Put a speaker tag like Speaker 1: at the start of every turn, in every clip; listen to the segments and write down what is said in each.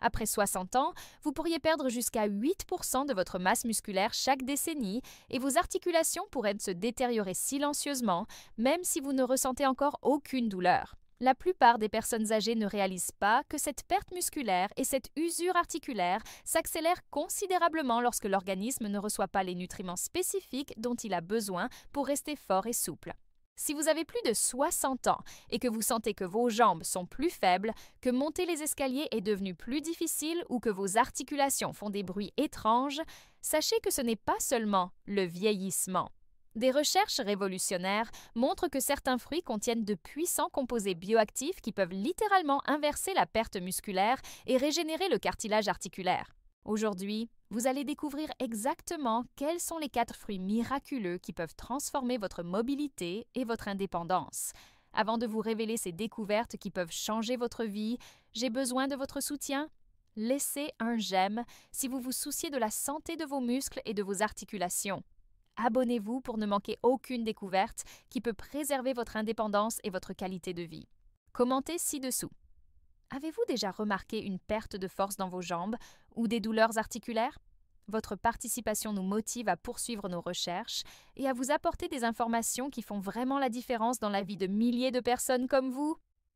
Speaker 1: Après 60 ans, vous pourriez perdre jusqu'à 8% de votre masse musculaire chaque décennie et vos articulations pourraient se détériorer silencieusement, même si vous ne ressentez encore aucune douleur. La plupart des personnes âgées ne réalisent pas que cette perte musculaire et cette usure articulaire s'accélèrent considérablement lorsque l'organisme ne reçoit pas les nutriments spécifiques dont il a besoin pour rester fort et souple. Si vous avez plus de 60 ans et que vous sentez que vos jambes sont plus faibles, que monter les escaliers est devenu plus difficile ou que vos articulations font des bruits étranges, sachez que ce n'est pas seulement le vieillissement. Des recherches révolutionnaires montrent que certains fruits contiennent de puissants composés bioactifs qui peuvent littéralement inverser la perte musculaire et régénérer le cartilage articulaire. Aujourd'hui, vous allez découvrir exactement quels sont les 4 fruits miraculeux qui peuvent transformer votre mobilité et votre indépendance. Avant de vous révéler ces découvertes qui peuvent changer votre vie, j'ai besoin de votre soutien. Laissez un j'aime si vous vous souciez de la santé de vos muscles et de vos articulations. Abonnez-vous pour ne manquer aucune découverte qui peut préserver votre indépendance et votre qualité de vie. Commentez ci-dessous. Avez-vous déjà remarqué une perte de force dans vos jambes ou des douleurs articulaires? Votre participation nous motive à poursuivre nos recherches et à vous apporter des informations qui font vraiment la différence dans la vie de milliers de personnes comme vous.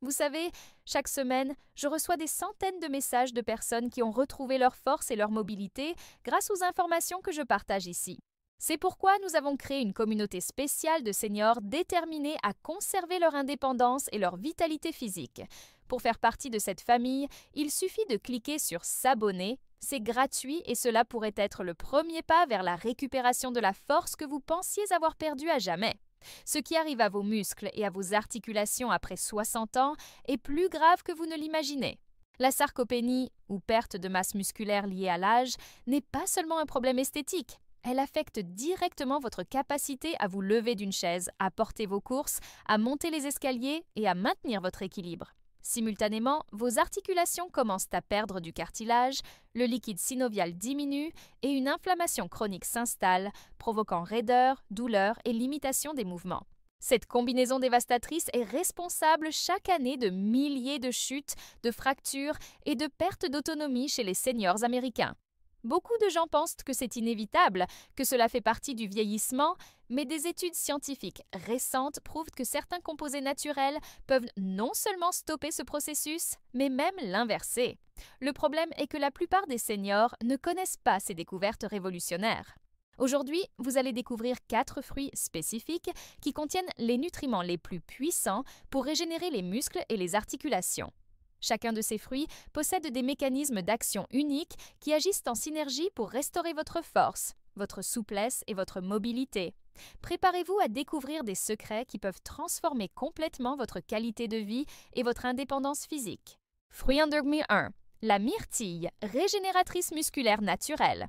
Speaker 1: Vous savez, chaque semaine, je reçois des centaines de messages de personnes qui ont retrouvé leur force et leur mobilité grâce aux informations que je partage ici. C'est pourquoi nous avons créé une communauté spéciale de seniors déterminés à conserver leur indépendance et leur vitalité physique. Pour faire partie de cette famille, il suffit de cliquer sur « S'abonner ». C'est gratuit et cela pourrait être le premier pas vers la récupération de la force que vous pensiez avoir perdue à jamais. Ce qui arrive à vos muscles et à vos articulations après 60 ans est plus grave que vous ne l'imaginez. La sarcopénie, ou perte de masse musculaire liée à l'âge, n'est pas seulement un problème esthétique. Elle affecte directement votre capacité à vous lever d'une chaise, à porter vos courses, à monter les escaliers et à maintenir votre équilibre. Simultanément, vos articulations commencent à perdre du cartilage, le liquide synovial diminue et une inflammation chronique s'installe, provoquant raideur, douleur et limitation des mouvements. Cette combinaison dévastatrice est responsable chaque année de milliers de chutes, de fractures et de pertes d'autonomie chez les seniors américains. Beaucoup de gens pensent que c'est inévitable, que cela fait partie du vieillissement, mais des études scientifiques récentes prouvent que certains composés naturels peuvent non seulement stopper ce processus, mais même l'inverser. Le problème est que la plupart des seniors ne connaissent pas ces découvertes révolutionnaires. Aujourd'hui, vous allez découvrir 4 fruits spécifiques qui contiennent les nutriments les plus puissants pour régénérer les muscles et les articulations. Chacun de ces fruits possède des mécanismes d'action uniques qui agissent en synergie pour restaurer votre force, votre souplesse et votre mobilité. Préparez-vous à découvrir des secrets qui peuvent transformer complètement votre qualité de vie et votre indépendance physique. Fruit endormi 1. La myrtille, régénératrice musculaire naturelle.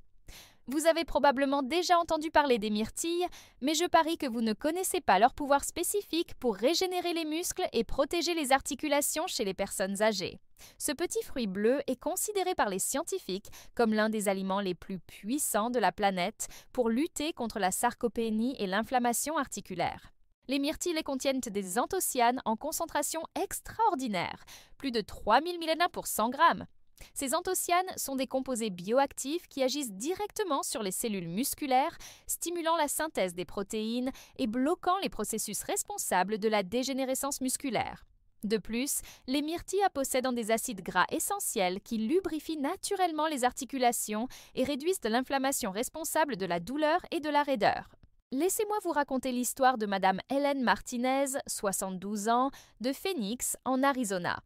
Speaker 1: Vous avez probablement déjà entendu parler des myrtilles, mais je parie que vous ne connaissez pas leur pouvoir spécifique pour régénérer les muscles et protéger les articulations chez les personnes âgées. Ce petit fruit bleu est considéré par les scientifiques comme l'un des aliments les plus puissants de la planète pour lutter contre la sarcopénie et l'inflammation articulaire. Les myrtilles contiennent des anthocyanes en concentration extraordinaire, plus de 3000 millénas pour 100 grammes. Ces anthocyanes sont des composés bioactifs qui agissent directement sur les cellules musculaires, stimulant la synthèse des protéines et bloquant les processus responsables de la dégénérescence musculaire. De plus, les myrtilles possèdent des acides gras essentiels qui lubrifient naturellement les articulations et réduisent l'inflammation responsable de la douleur et de la raideur. Laissez-moi vous raconter l'histoire de Madame Hélène Martinez, 72 ans, de Phoenix, en Arizona.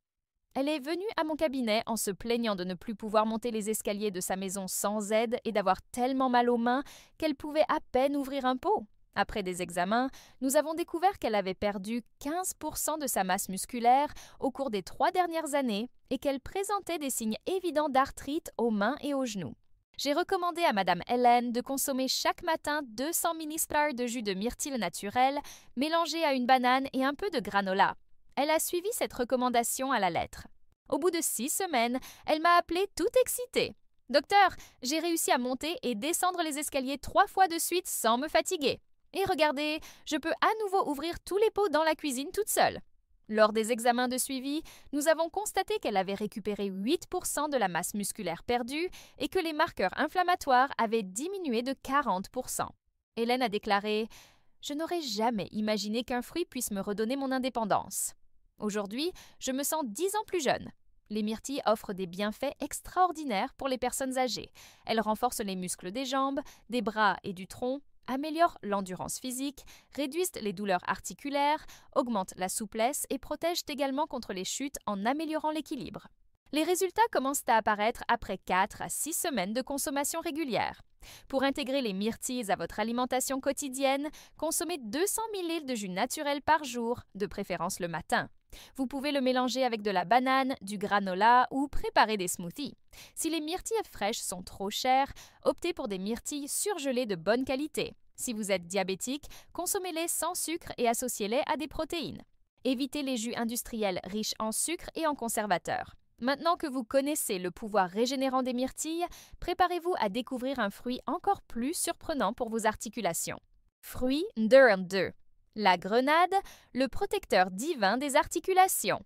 Speaker 1: Elle est venue à mon cabinet en se plaignant de ne plus pouvoir monter les escaliers de sa maison sans aide et d'avoir tellement mal aux mains qu'elle pouvait à peine ouvrir un pot. Après des examens, nous avons découvert qu'elle avait perdu 15% de sa masse musculaire au cours des 3 dernières années et qu'elle présentait des signes évidents d'arthrite aux mains et aux genoux. J'ai recommandé à Madame Hélène de consommer chaque matin 200 ml de jus de myrtille naturel mélangé à une banane et un peu de granola. Elle a suivi cette recommandation à la lettre. Au bout de 6 semaines, elle m'a appelée toute excitée. « Docteur, j'ai réussi à monter et descendre les escaliers 3 fois de suite sans me fatiguer. Et regardez, je peux à nouveau ouvrir tous les pots dans la cuisine toute seule. » Lors des examens de suivi, nous avons constaté qu'elle avait récupéré 8% de la masse musculaire perdue et que les marqueurs inflammatoires avaient diminué de 40%. Hélène a déclaré « Je n'aurais jamais imaginé qu'un fruit puisse me redonner mon indépendance. Aujourd'hui, je me sens 10 ans plus jeune. Les myrtilles offrent des bienfaits extraordinaires pour les personnes âgées. Elles renforcent les muscles des jambes, des bras et du tronc, améliorent l'endurance physique, réduisent les douleurs articulaires, augmentent la souplesse et protègent également contre les chutes en améliorant l'équilibre. Les résultats commencent à apparaître après 4 à 6 semaines de consommation régulière. Pour intégrer les myrtilles à votre alimentation quotidienne, consommez 200 ml de jus naturel par jour, de préférence le matin. Vous pouvez le mélanger avec de la banane, du granola ou préparer des smoothies. Si les myrtilles fraîches sont trop chères, optez pour des myrtilles surgelées de bonne qualité. Si vous êtes diabétique, consommez-les sans sucre et associez-les à des protéines. Évitez les jus industriels riches en sucre et en conservateurs. Maintenant que vous connaissez le pouvoir régénérant des myrtilles, préparez-vous à découvrir un fruit encore plus surprenant pour vos articulations. Fruit Ndurnd. La grenade, le protecteur divin des articulations.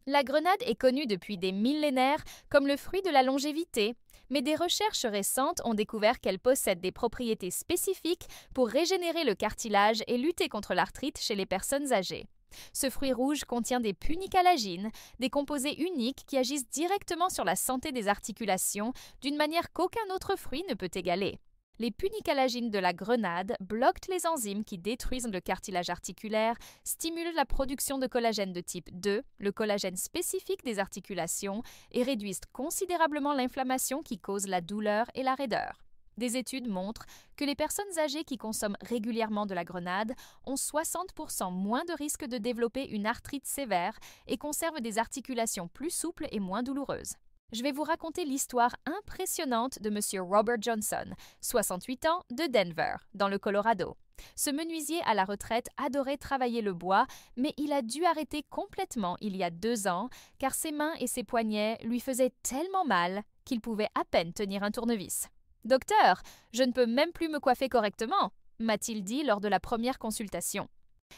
Speaker 1: La grenade est connue depuis des millénaires comme le fruit de la longévité, mais des recherches récentes ont découvert qu'elle possède des propriétés spécifiques pour régénérer le cartilage et lutter contre l'arthrite chez les personnes âgées. Ce fruit rouge contient des punicalagines, des composés uniques qui agissent directement sur la santé des articulations d'une manière qu'aucun autre fruit ne peut égaler. Les punicalagines de la grenade bloquent les enzymes qui détruisent le cartilage articulaire, stimulent la production de collagène de type 2, le collagène spécifique des articulations, et réduisent considérablement l'inflammation qui cause la douleur et la raideur. Des études montrent que les personnes âgées qui consomment régulièrement de la grenade ont 60% moins de risque de développer une arthrite sévère et conservent des articulations plus souples et moins douloureuses. Je vais vous raconter l'histoire impressionnante de M. Robert Johnson, 68 ans, de Denver, dans le Colorado. Ce menuisier à la retraite adorait travailler le bois, mais il a dû arrêter complètement il y a 2 ans, car ses mains et ses poignets lui faisaient tellement mal qu'il pouvait à peine tenir un tournevis. « Docteur, je ne peux même plus me coiffer correctement », m'a-t-il dit lors de la première consultation.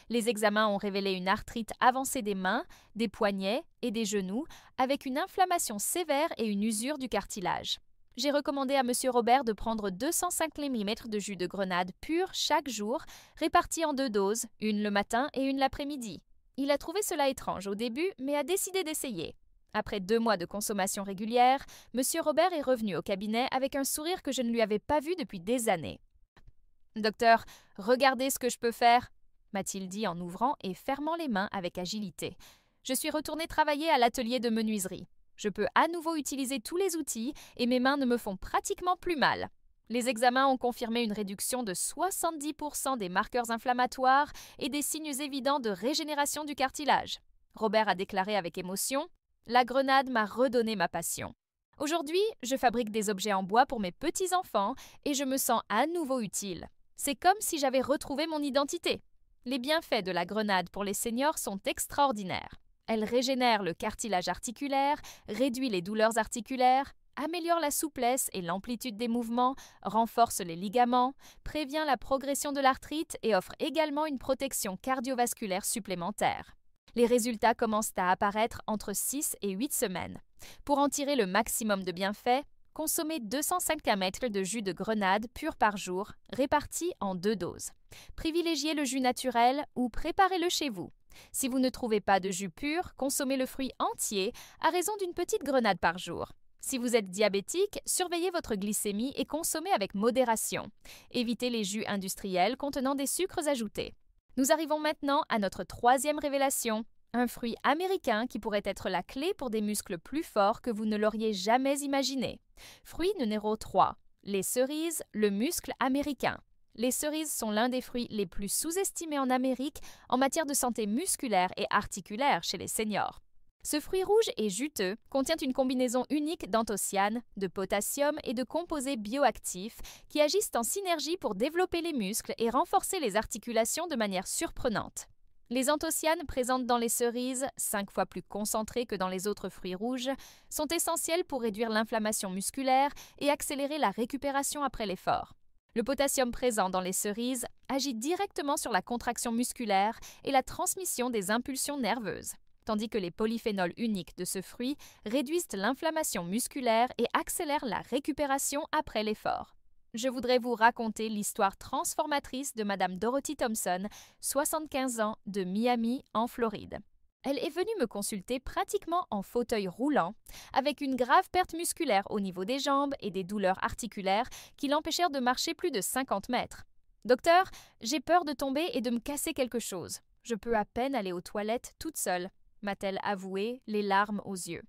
Speaker 1: Les examens ont révélé une arthrite avancée des mains, des poignets et des genoux, avec une inflammation sévère et une usure du cartilage. J'ai recommandé à M. Robert de prendre 205 ml de jus de grenade pur chaque jour, répartis en 2 doses, une le matin et une l'après-midi. Il a trouvé cela étrange au début, mais a décidé d'essayer. Après 2 mois de consommation régulière, M. Robert est revenu au cabinet avec un sourire que je ne lui avais pas vu depuis des années. « Docteur, regardez ce que je peux faire », m'a-t-il dit en ouvrant et fermant les mains avec agilité. Je suis retourné travailler à l'atelier de menuiserie. Je peux à nouveau utiliser tous les outils et mes mains ne me font pratiquement plus mal. Les examens ont confirmé une réduction de 70% des marqueurs inflammatoires et des signes évidents de régénération du cartilage. Robert a déclaré avec émotion « La grenade m'a redonné ma passion. Aujourd'hui, je fabrique des objets en bois pour mes petits-enfants et je me sens à nouveau utile. C'est comme si j'avais retrouvé mon identité. » Les bienfaits de la grenade pour les seniors sont extraordinaires. Elle régénère le cartilage articulaire, réduit les douleurs articulaires, améliore la souplesse et l'amplitude des mouvements, renforce les ligaments, prévient la progression de l'arthrite et offre également une protection cardiovasculaire supplémentaire. Les résultats commencent à apparaître entre 6 et 8 semaines. Pour en tirer le maximum de bienfaits, consommez 205 ml de jus de grenade pur par jour, répartis en 2 doses. Privilégiez le jus naturel ou préparez-le chez vous. Si vous ne trouvez pas de jus pur, consommez le fruit entier à raison d'une petite grenade par jour. Si vous êtes diabétique, surveillez votre glycémie et consommez avec modération. Évitez les jus industriels contenant des sucres ajoutés. Nous arrivons maintenant à notre 3e révélation. Un fruit américain qui pourrait être la clé pour des muscles plus forts que vous ne l'auriez jamais imaginé. Fruit numéro 3. Les cerises, le muscle américain. Les cerises sont l'un des fruits les plus sous-estimés en Amérique en matière de santé musculaire et articulaire chez les seniors. Ce fruit rouge et juteux contient une combinaison unique d'anthocyanes, de potassium et de composés bioactifs qui agissent en synergie pour développer les muscles et renforcer les articulations de manière surprenante. Les anthocyanes présentes dans les cerises, 5 fois plus concentrés que dans les autres fruits rouges, sont essentiels pour réduire l'inflammation musculaire et accélérer la récupération après l'effort. Le potassium présent dans les cerises agit directement sur la contraction musculaire et la transmission des impulsions nerveuses, tandis que les polyphénols uniques de ce fruit réduisent l'inflammation musculaire et accélèrent la récupération après l'effort. Je voudrais vous raconter l'histoire transformatrice de Madame Dorothy Thompson, 75 ans, de Miami, en Floride. Elle est venue me consulter pratiquement en fauteuil roulant, avec une grave perte musculaire au niveau des jambes et des douleurs articulaires qui l'empêchèrent de marcher plus de 50 mètres. « Docteur, j'ai peur de tomber et de me casser quelque chose. Je peux à peine aller aux toilettes toute seule », m'a-t-elle avoué, les larmes aux yeux.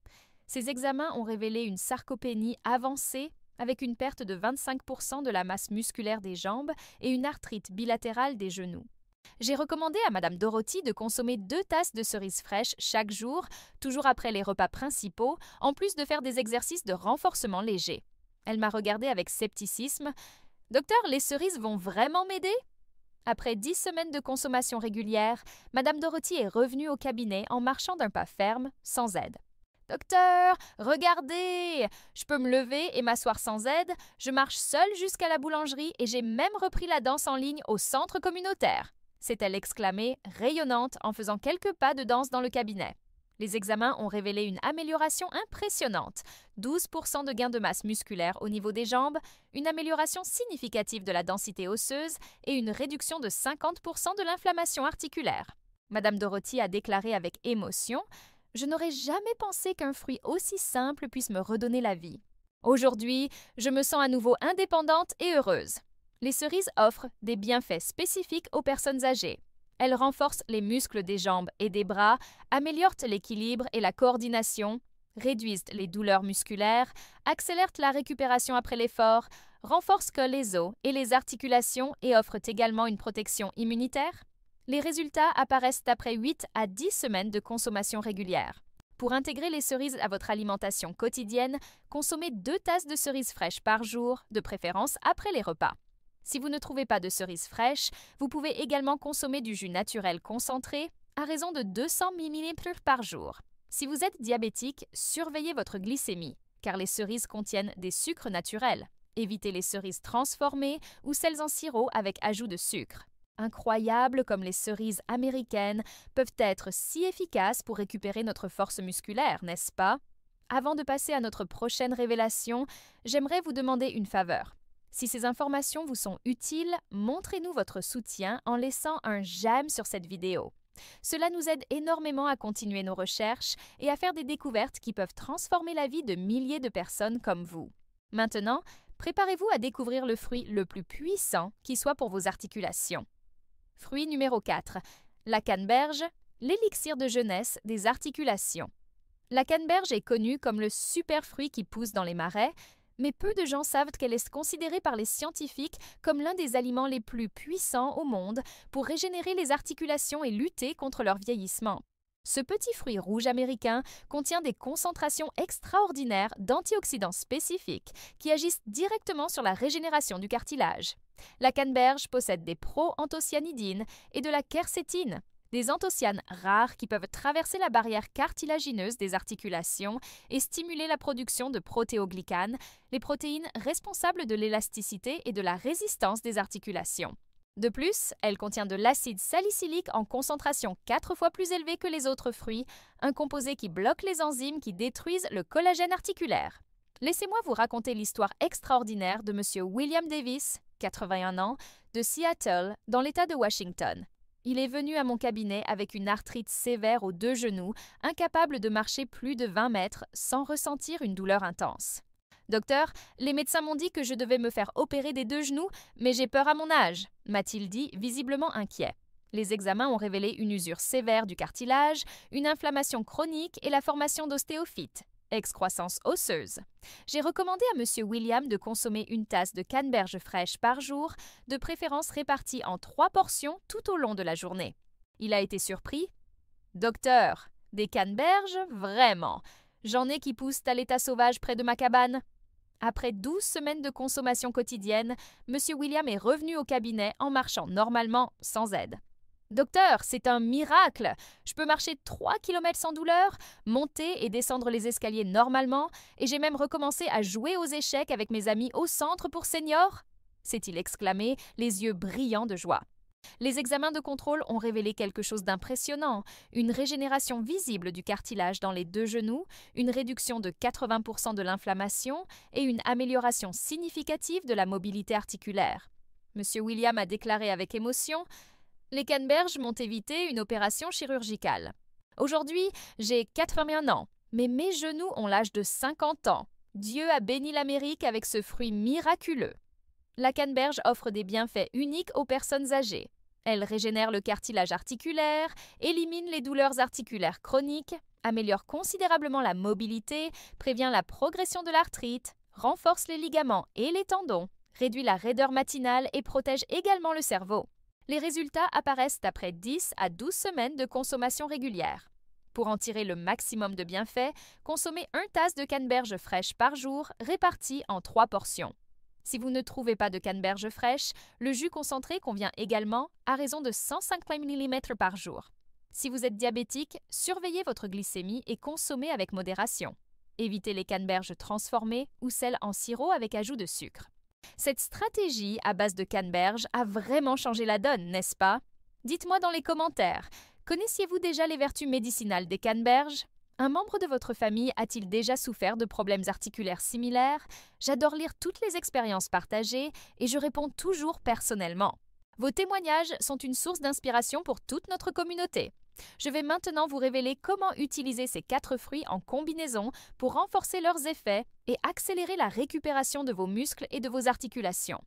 Speaker 1: Ses examens ont révélé une sarcopénie avancée avec une perte de 25% de la masse musculaire des jambes et une arthrite bilatérale des genoux. J'ai recommandé à Madame Dorothy de consommer 2 tasses de cerises fraîches chaque jour, toujours après les repas principaux, en plus de faire des exercices de renforcement léger. Elle m'a regardé avec scepticisme. « Docteur, les cerises vont vraiment m'aider ?» Après 10 semaines de consommation régulière, Madame Dorothy est revenue au cabinet en marchant d'un pas ferme, sans aide. « Docteur, regardez! Je peux me lever et m'asseoir sans aide, je marche seule jusqu'à la boulangerie et j'ai même repris la danse en ligne au centre communautaire !» s'est-elle exclamée, rayonnante, en faisant quelques pas de danse dans le cabinet. Les examens ont révélé une amélioration impressionnante, 12% de gain de masse musculaire au niveau des jambes, une amélioration significative de la densité osseuse et une réduction de 50% de l'inflammation articulaire. Madame Dorothy a déclaré avec émotion « Je n'aurais jamais pensé qu'un fruit aussi simple puisse me redonner la vie. Aujourd'hui, je me sens à nouveau indépendante et heureuse. » Les cerises offrent des bienfaits spécifiques aux personnes âgées. Elles renforcent les muscles des jambes et des bras, améliorent l'équilibre et la coordination, réduisent les douleurs musculaires, accélèrent la récupération après l'effort, renforcent les os et les articulations et offrent également une protection immunitaire. Les résultats apparaissent après 8 à 10 semaines de consommation régulière. Pour intégrer les cerises à votre alimentation quotidienne, consommez 2 tasses de cerises fraîches par jour, de préférence après les repas. Si vous ne trouvez pas de cerises fraîches, vous pouvez également consommer du jus naturel concentré à raison de 200 ml par jour. Si vous êtes diabétique, surveillez votre glycémie, car les cerises contiennent des sucres naturels. Évitez les cerises transformées ou celles en sirop avec ajout de sucre. Incroyables comme les cerises américaines peuvent être si efficaces pour récupérer notre force musculaire, n'est-ce pas? Avant de passer à notre prochaine révélation, j'aimerais vous demander une faveur. Si ces informations vous sont utiles, montrez-nous votre soutien en laissant un j'aime sur cette vidéo. Cela nous aide énormément à continuer nos recherches et à faire des découvertes qui peuvent transformer la vie de milliers de personnes comme vous. Maintenant, préparez-vous à découvrir le fruit le plus puissant qui soit pour vos articulations. Fruit numéro 4. La canneberge, l'élixir de jeunesse des articulations. La canneberge est connue comme le super fruit qui pousse dans les marais, mais peu de gens savent qu'elle est considérée par les scientifiques comme l'un des aliments les plus puissants au monde pour régénérer les articulations et lutter contre leur vieillissement. Ce petit fruit rouge américain contient des concentrations extraordinaires d'antioxydants spécifiques qui agissent directement sur la régénération du cartilage. La canneberge possède des proanthocyanidines et de la quercétine, des anthocyanes rares qui peuvent traverser la barrière cartilagineuse des articulations et stimuler la production de protéoglycanes, les protéines responsables de l'élasticité et de la résistance des articulations. De plus, elle contient de l'acide salicylique en concentration 4 fois plus élevée que les autres fruits, un composé qui bloque les enzymes qui détruisent le collagène articulaire. Laissez-moi vous raconter l'histoire extraordinaire de M. William Davis, 81 ans, de Seattle, dans l'État de Washington. Il est venu à mon cabinet avec une arthrite sévère aux 2 genoux, incapable de marcher plus de 20 mètres sans ressentir une douleur intense. « Docteur, les médecins m'ont dit que je devais me faire opérer des 2 genoux, mais j'ai peur à mon âge », m'a-t-il dit, visiblement inquiet. Les examens ont révélé une usure sévère du cartilage, une inflammation chronique et la formation d'ostéophytes, excroissance osseuse. J'ai recommandé à M. William de consommer une tasse de canneberge fraîche par jour, de préférence répartie en 3 portions tout au long de la journée. Il a été surpris. « Docteur, des canneberges? Vraiment! J'en ai qui poussent à l'état sauvage près de ma cabane. » Après 12 semaines de consommation quotidienne, M. William est revenu au cabinet en marchant normalement sans aide. « Docteur, c'est un miracle! Je peux marcher 3 km sans douleur, monter et descendre les escaliers normalement, et j'ai même recommencé à jouer aux échecs avec mes amis au centre pour seniors. » s'est-il exclamé, les yeux brillants de joie. Les examens de contrôle ont révélé quelque chose d'impressionnant, une régénération visible du cartilage dans les 2 genoux, une réduction de 80% de l'inflammation et une amélioration significative de la mobilité articulaire. Monsieur William a déclaré avec émotion « Les canneberges m'ont évité une opération chirurgicale. Aujourd'hui, j'ai 81 ans, mais mes genoux ont l'âge de 50 ans. Dieu a béni l'Amérique avec ce fruit miraculeux. » La canneberge offre des bienfaits uniques aux personnes âgées. Elle régénère le cartilage articulaire, élimine les douleurs articulaires chroniques, améliore considérablement la mobilité, prévient la progression de l'arthrite, renforce les ligaments et les tendons, réduit la raideur matinale et protège également le cerveau. Les résultats apparaissent après 10 à 12 semaines de consommation régulière. Pour en tirer le maximum de bienfaits, consommez 1 tasse de canneberge fraîche par jour, répartie en 3 portions. Si vous ne trouvez pas de canneberge fraîche, le jus concentré convient également à raison de 150 ml par jour. Si vous êtes diabétique, surveillez votre glycémie et consommez avec modération. Évitez les canneberges transformées ou celles en sirop avec ajout de sucre. Cette stratégie à base de canneberge a vraiment changé la donne, n'est-ce pas? Dites-moi dans les commentaires, connaissiez-vous déjà les vertus médicinales des canneberges? Un membre de votre famille a-t-il déjà souffert de problèmes articulaires similaires? J'adore lire toutes les expériences partagées et je réponds toujours personnellement. Vos témoignages sont une source d'inspiration pour toute notre communauté. Je vais maintenant vous révéler comment utiliser ces 4 fruits en combinaison pour renforcer leurs effets et accélérer la récupération de vos muscles et de vos articulations.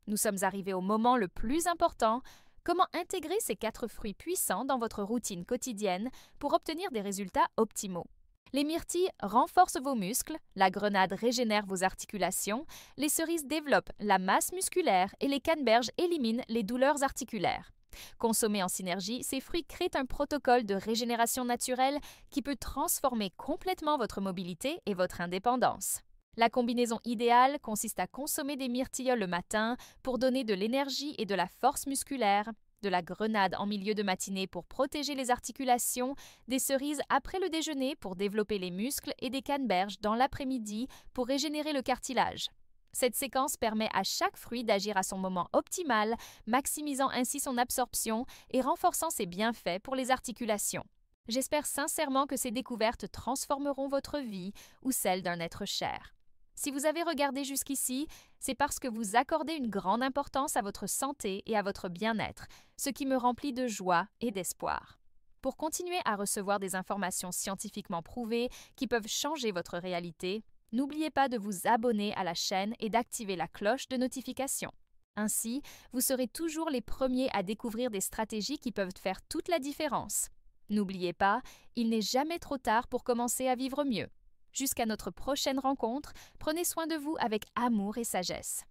Speaker 1: Nous sommes arrivés au moment le plus important. Comment intégrer ces 4 fruits puissants dans votre routine quotidienne pour obtenir des résultats optimaux? Les myrtilles renforcent vos muscles, la grenade régénère vos articulations, les cerises développent la masse musculaire et les canneberges éliminent les douleurs articulaires. Consommés en synergie, ces fruits créent un protocole de régénération naturelle qui peut transformer complètement votre mobilité et votre indépendance. La combinaison idéale consiste à consommer des myrtilles le matin pour donner de l'énergie et de la force musculaire, de la grenade en milieu de matinée pour protéger les articulations, des cerises après le déjeuner pour développer les muscles et des canneberges dans l'après-midi pour régénérer le cartilage. Cette séquence permet à chaque fruit d'agir à son moment optimal, maximisant ainsi son absorption et renforçant ses bienfaits pour les articulations. J'espère sincèrement que ces découvertes transformeront votre vie ou celle d'un être cher. Si vous avez regardé jusqu'ici, c'est parce que vous accordez une grande importance à votre santé et à votre bien-être, ce qui me remplit de joie et d'espoir. Pour continuer à recevoir des informations scientifiquement prouvées qui peuvent changer votre réalité, n'oubliez pas de vous abonner à la chaîne et d'activer la cloche de notification. Ainsi, vous serez toujours les premiers à découvrir des stratégies qui peuvent faire toute la différence. N'oubliez pas, il n'est jamais trop tard pour commencer à vivre mieux. Jusqu'à notre prochaine rencontre, prenez soin de vous avec amour et sagesse.